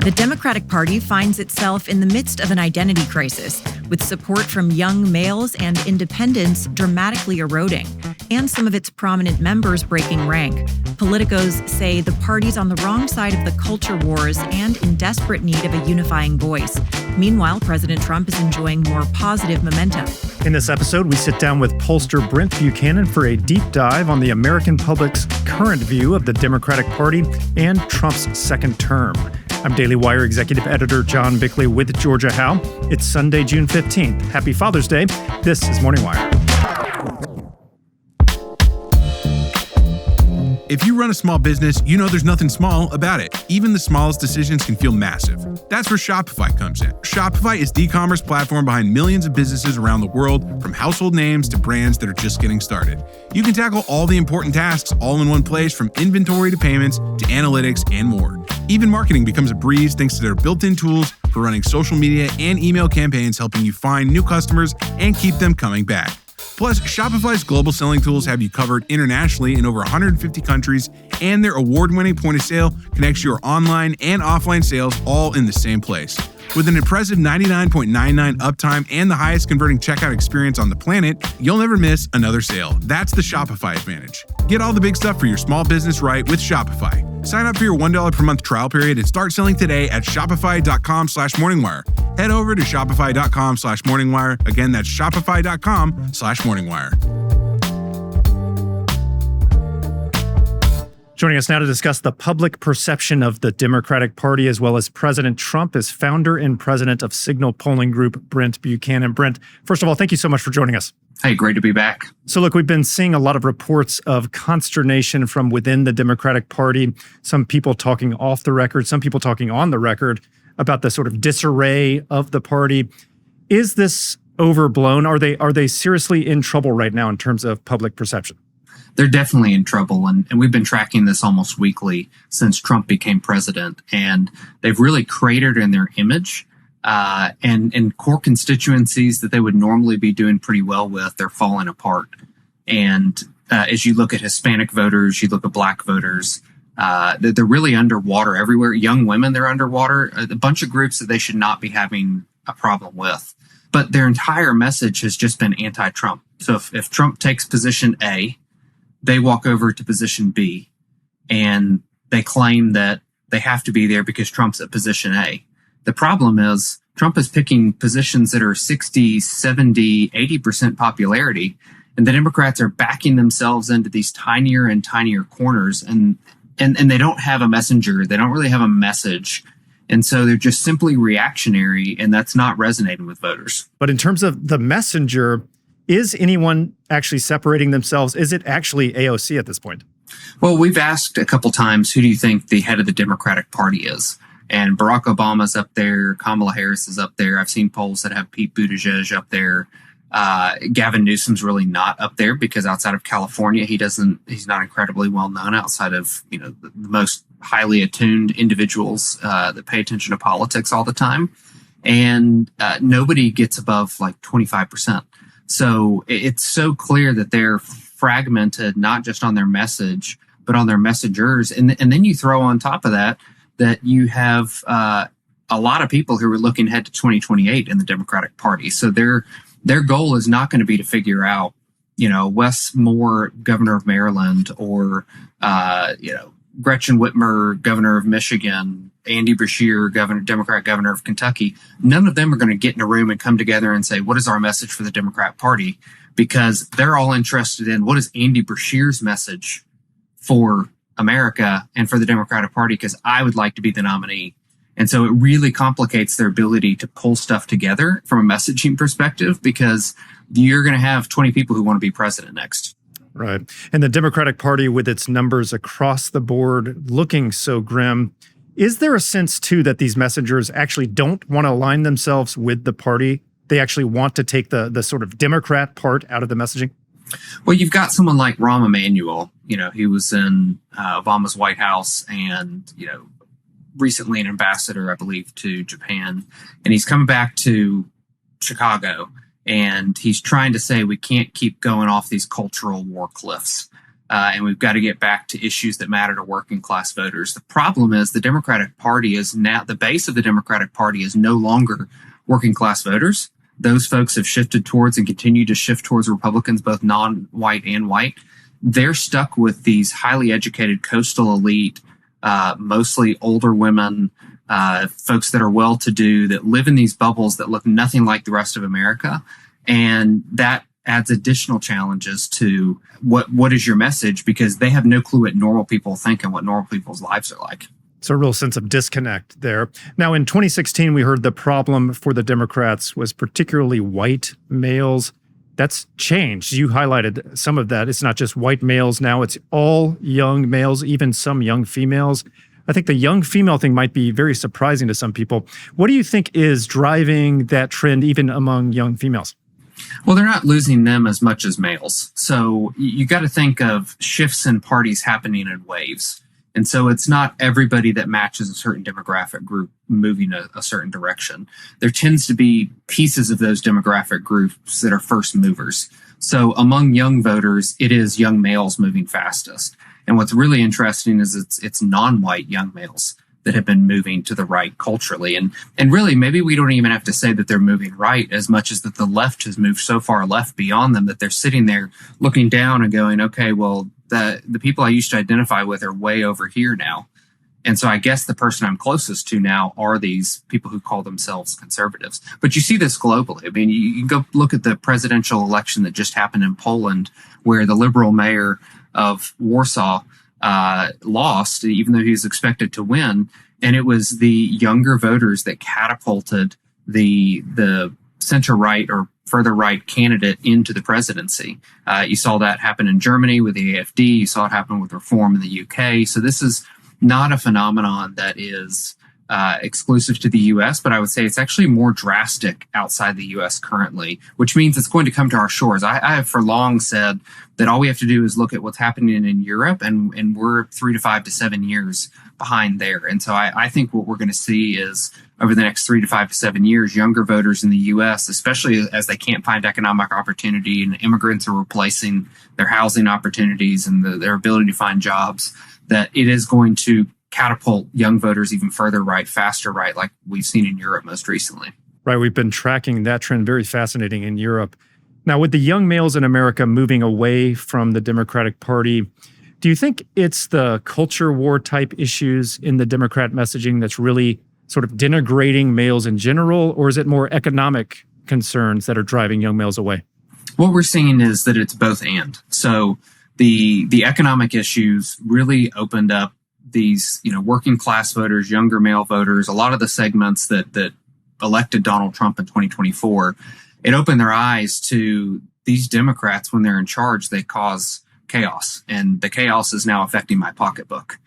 The Democratic Party finds itself in the midst of an identity crisis, with support from young males and independents dramatically eroding, and some of its prominent members breaking rank. Politicos say the party's on the wrong side of the culture wars and in desperate need of a unifying voice. Meanwhile, President Trump is enjoying more positive momentum. In this episode, we sit down with pollster Brent Buchanan for a deep dive on the American public's current view of the Democratic Party and Trump's second term. I'm Daily Wire Executive Editor John Bickley with Georgia Howe. It's Sunday, June 15th. Happy Father's Day. This is Morning Wire. If you run a small business, you know there's nothing small about it. Even the smallest decisions can feel massive. That's where Shopify comes in. Shopify is the e-commerce platform behind millions of businesses around the world, from household names to brands that are just getting started. You can tackle all the important tasks all in one place, from inventory to payments to analytics and more. Even marketing becomes a breeze thanks to their built-in tools for running social media and email campaigns, helping you find new customers and keep them coming back. Plus, Shopify's global selling tools have you covered internationally in over 150 countries, and their award-winning point of sale connects your online and offline sales all in the same place. With an impressive 99.99 uptime and the highest converting checkout experience on the planet, you'll never miss another sale. That's the Shopify advantage. Get all the big stuff for your small business right with Shopify. Sign up for your $1 per month trial period and start selling today at shopify.com/morningwire. Head over to shopify.com/morningwire. Again, that's shopify.com/morningwire. Joining us now to discuss the public perception of the Democratic Party as well as President Trump is founder and president of Cygnal polling group, Brent Buchanan. Brent, first of all, thank you so much for joining us. Hey, great to be back. So look, we've been seeing a lot of reports of consternation from within the Democratic Party, some people talking off the record, some people talking on the record about the sort of disarray of the party. Is this overblown? Are they seriously in trouble right now in terms of public perception? They're definitely in trouble, and we've been tracking this almost weekly since Trump became president, and they've really cratered in their image. And in core constituencies that they would normally be doing pretty well with, they're falling apart. And as you look at Hispanic voters, you look at Black voters, they're really underwater everywhere. Young women, they're underwater. A bunch of groups that they should not be having a problem with. But their entire message has just been anti-Trump. So if Trump takes position A, they walk over to position B, and they claim that they have to be there because Trump's at position A. The problem is Trump is picking positions that are 60, 70, 80% popularity, and the Democrats are backing themselves into these tinier and tinier corners, and they don't have a messenger. They don't really have a message. And so they're just simply reactionary, and that's not resonating with voters. But in terms of the messenger, is anyone actually separating themselves? Is it actually AOC at this point? Well, we've asked a couple times, who do you think the head of the Democratic Party is? And Barack Obama's up there. Kamala Harris is up there. I've seen polls that have Pete Buttigieg up there. Gavin Newsom's really not up there because outside of California, he's not incredibly well known outside of, the most highly attuned individuals that pay attention to politics all the time. And nobody gets above like 25%. So it's so clear that they're fragmented, not just on their message, but on their messengers. And then you throw on top of that you have a lot of people who are looking ahead to 2028 in the Democratic Party. So their goal is not going to be to figure out, Wes Moore, governor of Maryland, or, Gretchen Whitmer, governor of Michigan, Andy Beshear, Democrat governor of Kentucky. None of them are going to get in a room and come together and say, what is our message for the Democrat Party? Because they're all interested in what is Andy Beshear's message for America and for the Democratic Party, because I would like to be the nominee. And so it really complicates their ability to pull stuff together from a messaging perspective, because you're going to have 20 people who want to be president next. Right. And the Democratic Party, with its numbers across the board looking so grim, is there a sense, too, that these messengers actually don't want to align themselves with the party? They actually want to take the sort of Democrat part out of the messaging? Well, you've got someone like Rahm Emanuel. He was in Obama's White House and, recently an ambassador, I believe, to Japan. And he's coming back to Chicago, and he's trying to say we can't keep going off these cultural war cliffs. And we've got to get back to issues that matter to working class voters. The problem is the Democratic Party is now, the base of the Democratic Party is no longer working class voters. Those folks have shifted towards and continue to shift towards Republicans, both non-white and white. They're stuck with these highly educated coastal elite, mostly older women, folks that are well-to-do, that live in these bubbles that look nothing like the rest of America. And that adds additional challenges to what is your message, because they have no clue what normal people think and what normal people's lives are like. It's a real sense of disconnect there. Now, in 2016, we heard the problem for the Democrats was particularly white males. That's changed. You highlighted some of that. It's not just white males now. It's all young males, even some young females. I think the young female thing might be very surprising to some people. What do you think is driving that trend even among young females? Well, they're not losing them as much as males. So you got to think of shifts in parties happening in waves. And so it's not everybody that matches a certain demographic group moving a certain direction. There tends to be pieces of those demographic groups that are first movers. So among young voters, it is young males moving fastest. And what's really interesting is it's non-white young males that have been moving to the right culturally. And really, maybe we don't even have to say that they're moving right as much as that the left has moved so far left beyond them that they're sitting there looking down and going, okay, well, the people I used to identify with are way over here now. And so I guess the person I'm closest to now are these people who call themselves conservatives. But you see this globally. I mean, you can go look at the presidential election that just happened in Poland, where the liberal mayor of Warsaw lost, even though he was expected to win. And it was the younger voters that catapulted the center-right or further right candidate into the presidency. You saw that happen in Germany with the AfD. You saw it happen with Reform in the UK. So this is not a phenomenon that is exclusive to the U.S., but I would say it's actually more drastic outside the U.S. currently, which means it's going to come to our shores. I have for long said that all we have to do is look at what's happening in Europe, and we're 3 to 5 to 7 years behind there. And so I think what we're going to see is over the next 3 to 5 to 7 years, younger voters in the U.S., especially as they can't find economic opportunity and immigrants are replacing their housing opportunities and their ability to find jobs, that it is going to catapult young voters even further right, faster right, like we've seen in Europe most recently. Right. We've been tracking that trend. Very fascinating in Europe. Now, with the young males in America moving away from the Democratic Party, do you think it's the culture war type issues in the Democrat messaging that's really sort of denigrating males in general, or is it more economic concerns that are driving young males away? What we're seeing is that it's both and. So the economic issues really opened up these, working class voters, younger male voters, a lot of the segments that elected Donald Trump in 2024, it opened their eyes to these Democrats. When they're in charge, they cause chaos, and the chaos is now affecting my pocketbook.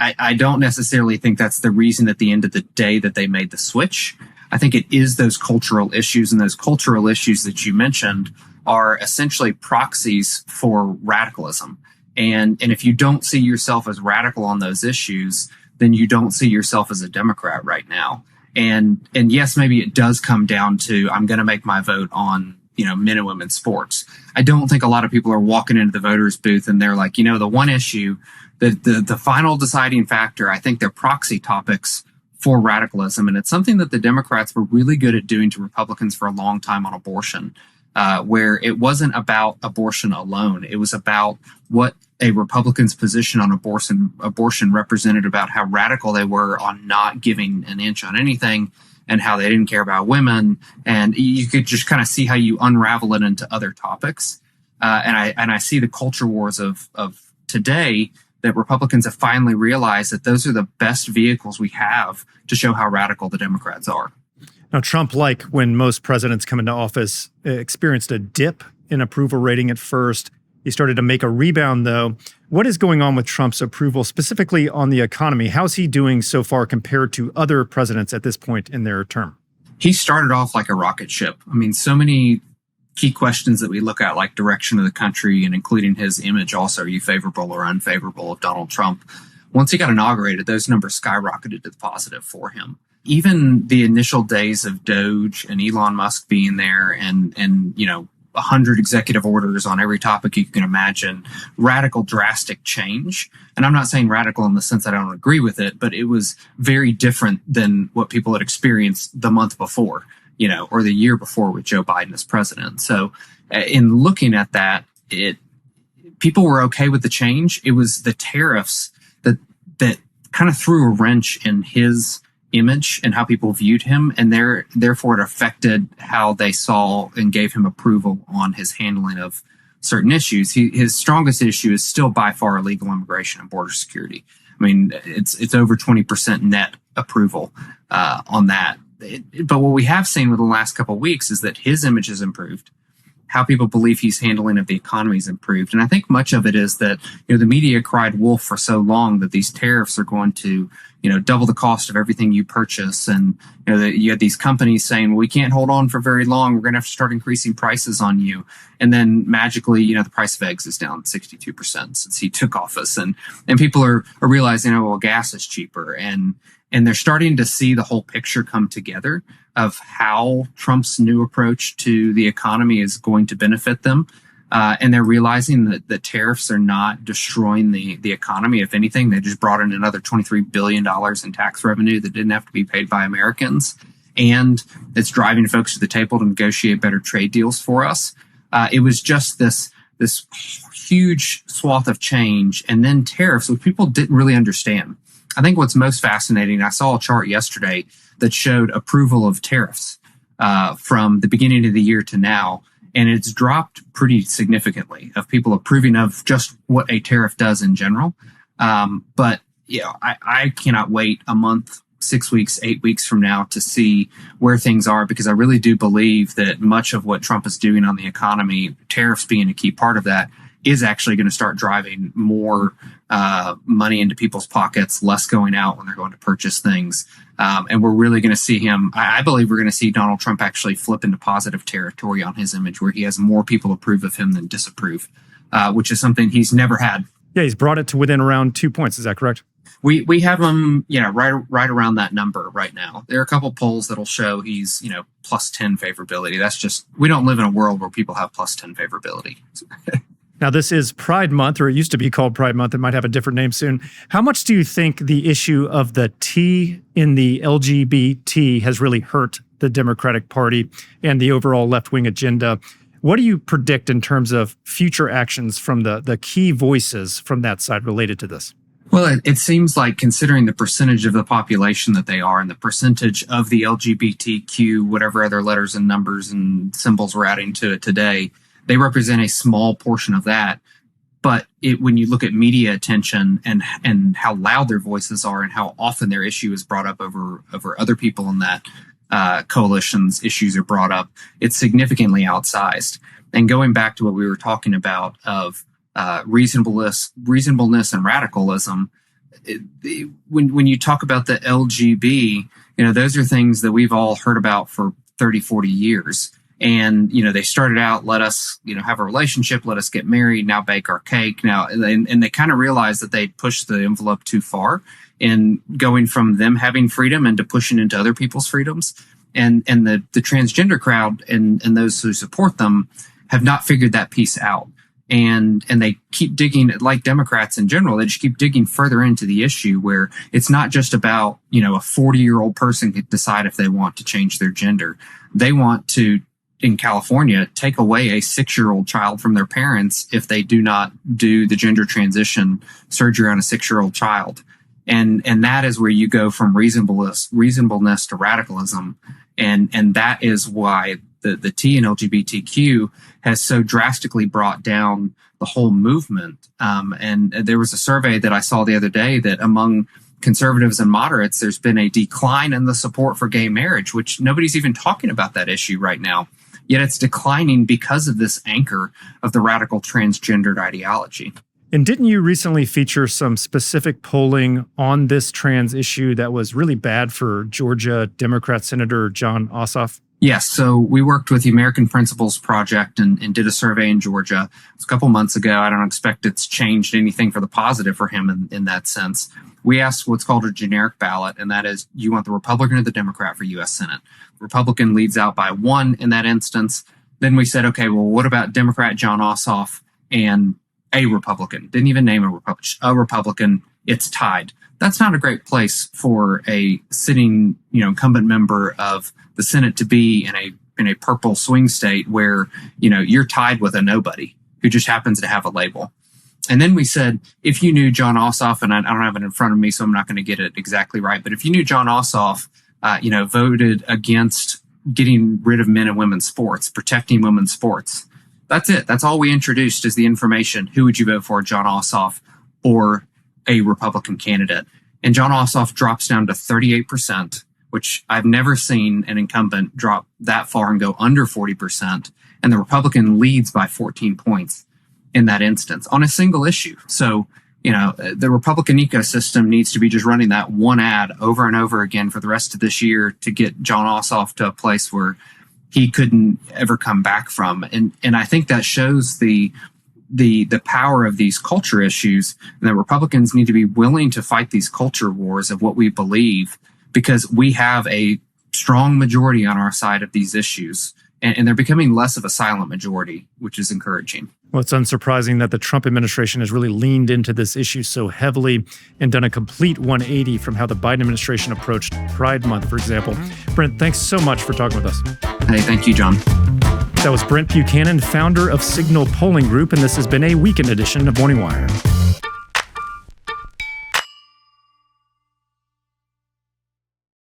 I don't necessarily think that's the reason at the end of the day that they made the switch. I think it is those cultural issues, and those cultural issues that you mentioned are essentially proxies for radicalism. And if you don't see yourself as radical on those issues, then you don't see yourself as a Democrat right now. And yes, maybe it does come down to, I'm going to make my vote on, men and women's sports. I don't think a lot of people are walking into the voters booth and they're like, the one issue, the final deciding factor, I think they're proxy topics for radicalism. And it's something that the Democrats were really good at doing to Republicans for a long time on abortion. Where it wasn't about abortion alone. It was about what a Republican's position on abortion represented about how radical they were on not giving an inch on anything and how they didn't care about women. And you could just kind of see how you unravel it into other topics. And I see the culture wars of today that Republicans have finally realized that those are the best vehicles we have to show how radical the Democrats are. Now, Trump, like when most presidents come into office, experienced a dip in approval rating at first. He started to make a rebound, though. What is going on with Trump's approval, specifically on the economy? How's he doing so far compared to other presidents at this point in their term? He started off like a rocket ship. I mean, so many key questions that we look at, like direction of the country and including his image also, are you favorable or unfavorable of Donald Trump? Once he got inaugurated, those numbers skyrocketed to the positive for him. Even the initial days of Doge and Elon Musk being there and 100 executive orders on every topic you can imagine, radical, drastic change. And I'm not saying radical in the sense that I don't agree with it, but it was very different than what people had experienced the month before, or the year before with Joe Biden as president. So in looking at that, people were okay with the change. It was the tariffs that kind of threw a wrench in his image and how people viewed him, and therefore it affected how they saw and gave him approval on his handling of certain issues. His strongest issue is still by far illegal immigration and border security. I mean, it's over 20% net approval on that. But what we have seen with the last couple of weeks is that his image has improved. How people believe he's handling of the economy has improved. And I think much of it is that, the media cried wolf for so long that these tariffs are going to, double the cost of everything you purchase. And, you had these companies saying, well, we can't hold on for very long. We're going to have to start increasing prices on you. And then magically, the price of eggs is down 62% since he took office. And people are realizing, well, gas is cheaper. And they're starting to see the whole picture come together of how Trump's new approach to the economy is going to benefit them. And they're realizing that the tariffs are not destroying the economy. If anything, they just brought in another $23 billion in tax revenue that didn't have to be paid by Americans. And it's driving folks to the table to negotiate better trade deals for us. It was just this huge swath of change. And then tariffs, which people didn't really understand. I think what's most fascinating, I saw a chart yesterday that showed approval of tariffs from the beginning of the year to now, and it's dropped pretty significantly of people approving of just what a tariff does in general. But I cannot wait a month, 6 weeks, 8 weeks from now to see where things are, because I really do believe that much of what Trump is doing on the economy, tariffs being a key part of that, is actually going to start driving more money into people's pockets, less going out when they're going to purchase things. And we're really going to see him. I believe we're going to see Donald Trump actually flip into positive territory on his image, where he has more people approve of him than disapprove, which is something he's never had. Yeah, he's brought it to within around 2 points. Is that correct? We have him, right around that number right now. There are a couple polls that'll show he's, plus 10 favorability. That's just, we don't live in a world where people have plus 10 favorability. Now, this is Pride Month, or it used to be called Pride Month. It might have a different name soon. How much do you think the issue of the T in the LGBT has really hurt the Democratic Party and the overall left-wing agenda? What do you predict in terms of future actions from the key voices from that side related to this? Well, it seems like, considering the percentage of the population that they are and the percentage of the LGBTQ, whatever other letters and numbers and symbols we're adding to it today, they represent a small portion of that. But when you look at media attention and how loud their voices are and how often their issue is brought up over other people in that coalition's issues are brought up, it's significantly outsized. And going back to what we were talking about of reasonableness and radicalism, when you talk about the LGB, those are things that we've all heard about for 30, 40 years. And, they started out, let us, have a relationship, let us get married, now bake our cake. Now, and they kind of realized that they'd pushed the envelope too far in going from them having freedom into pushing into other people's freedoms. And the transgender crowd and those who support them have not figured that piece out. And they keep digging, like Democrats in general, they just keep digging further into the issue, where it's not just about, a 40-year-old person can decide if they want to change their gender. They want to, in California, take away a 6-year-old child from their parents if they do not do the gender transition surgery on a 6-year-old child. And that is where you go from reasonableness to radicalism. And that is why the T in LGBTQ has so drastically brought down the whole movement. And there was a survey that I saw the other day that among conservatives and moderates, there's been a decline in the support for gay marriage, which nobody's even talking about that issue right now. Yet it's declining because of this anchor of the radical transgendered ideology. And didn't you recently feature some specific polling on this trans issue that was really bad for Georgia Democrat Senator Jon Ossoff? Yes. So we worked with the American Principles Project and did a survey in Georgia. It was a couple months ago. I don't expect it's changed anything for the positive for him in that sense. We asked what's called a generic ballot, and that is, you want the Republican or the Democrat for U.S. Senate. The Republican leads out by 1 in that instance. Then we said, okay, well, what about Democrat John Ossoff and a Republican? Didn't even name a Republican. It's tied. That's not a great place for a sitting, incumbent member of the Senate to be in a purple swing state where, you're tied with a nobody who just happens to have a label. And then we said, if you knew John Ossoff, and I don't have it in front of me, so I'm not going to get it exactly right, but if you knew John Ossoff, voted against getting rid of men and women's sports, protecting women's sports, that's it. That's all we introduced is the information. Who would you vote for, John Ossoff or a Republican candidate? And John Ossoff drops down to 38%, which I've never seen an incumbent drop that far and go under 40%. And the Republican leads by 14 points in that instance on a single issue. So, the Republican ecosystem needs to be just running that one ad over and over again for the rest of this year to get John Ossoff to a place where he couldn't ever come back from. And I think that shows the power of these culture issues, and that Republicans need to be willing to fight these culture wars of what we believe, because we have a strong majority on our side of these issues, and they're becoming less of a silent majority, which is encouraging. Well, it's unsurprising that the Trump administration has really leaned into this issue so heavily and done a complete 180 from how the Biden administration approached Pride Month, for example. Brent, thanks so much for talking with us. Hey, thank you, John. That was Brent Buchanan, founder of Cygnal Polling Group, and this has been a weekend edition of Morning Wire.